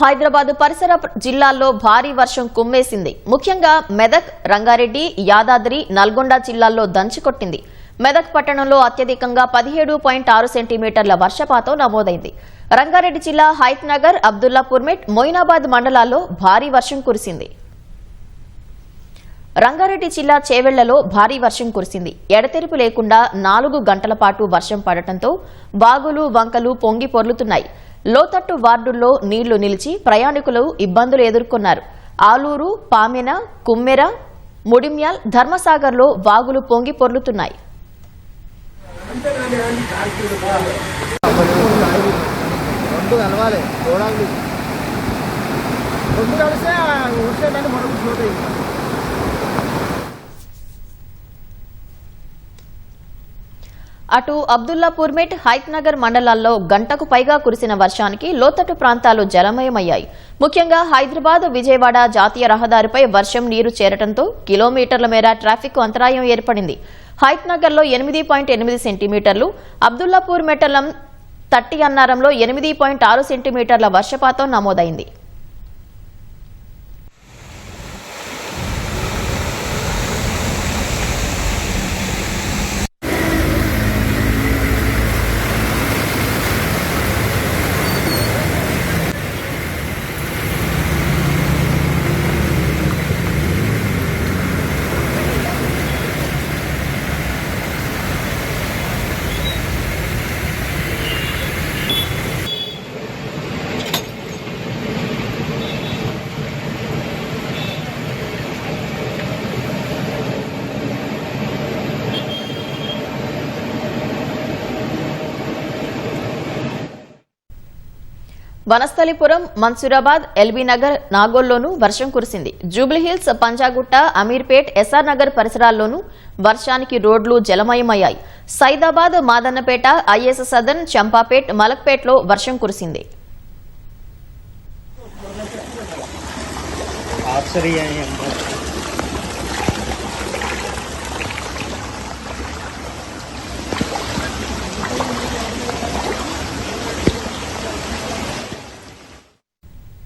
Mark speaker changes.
Speaker 1: హైదరాబాద్ పరిసర జిల్లాల్లో భారీ వర్షం కుమ్మేసింది. ముఖ్యంగా మెదక్, రంగారెడ్డి, యాదాద్రి, నల్గొండ జిల్లాల్లో దంచుకొట్టింది. మెదక్ పట్టణంలో అత్యధికంగా 17.6 సెంటీమీటర్ల వర్షపాతం నమోదైంది. రంగారెడ్డి జిల్లా హైత్ నగర్, అబ్దుల్లాపూర్మెట్, మొయినాబాద్ మండలాల్లో భారీ వర్షం కురిసింది. రంగారెడ్డి జిల్లా చేవెళ్లలో భారీ వర్షం కురిసింది. ఎడతెరిపి లేకుండా 4 గంటల పాటు వర్షం పడటంతో వాగులు, వంకలు పొంగి పొర్లుతున్నాయి. లోతట్టు వార్డుల్లో నీళ్లు నిలిచి ప్రయాణికులు ఇబ్బందులు ఎదుర్కొన్నారు. ఆలూరు, పామెన, కుమ్మెర, ముడిమ్యాల్, ధర్మసాగర్లో వాగులు పొంగి పొర్లుతున్నాయి. అటు అబ్దుల్లాపూర్మెట్, హైత్ నగర్ మండలాల్లో గంటకు పైగా కురిసిన వర్షానికి లోతట్టు ప్రాంతాలు జలమయమయ్యాయి. ముఖ్యంగా హైదరాబాద్, విజయవాడ జాతీయ రహదారిపై వర్షం నీరు చేరటంతో కిలోమీటర్ల మేర ట్రాఫిక్ అంతరాయం ఏర్పడింది. హైత్ నగర్లో 8.8 సెంటీమీటర్లు, అబ్దుల్లాపూర్ మండలం తట్టి అన్నారంలో 8.6 సెంటీమీటర్ల వర్షపాతం నమోదైంది. వనస్థలిపురం, మన్సూరాబాద్, ఎల్బీ నగర్, నాగోల్లోనూ వర్షం కురిసింది. జూబ్లీహిల్స్, పంజాగుట్ట, అమీర్పేట్, ఎస్ఆర్ నగర్ పరిసరాల్లోనూ వర్షానికి రోడ్లు జలమయమయ్యాయి. సైదాబాద్, మాదన్నపేట, ఐఎస్ సదన్, చంపాపేట్, మలక్పేట్లో వర్షం కురిసింది.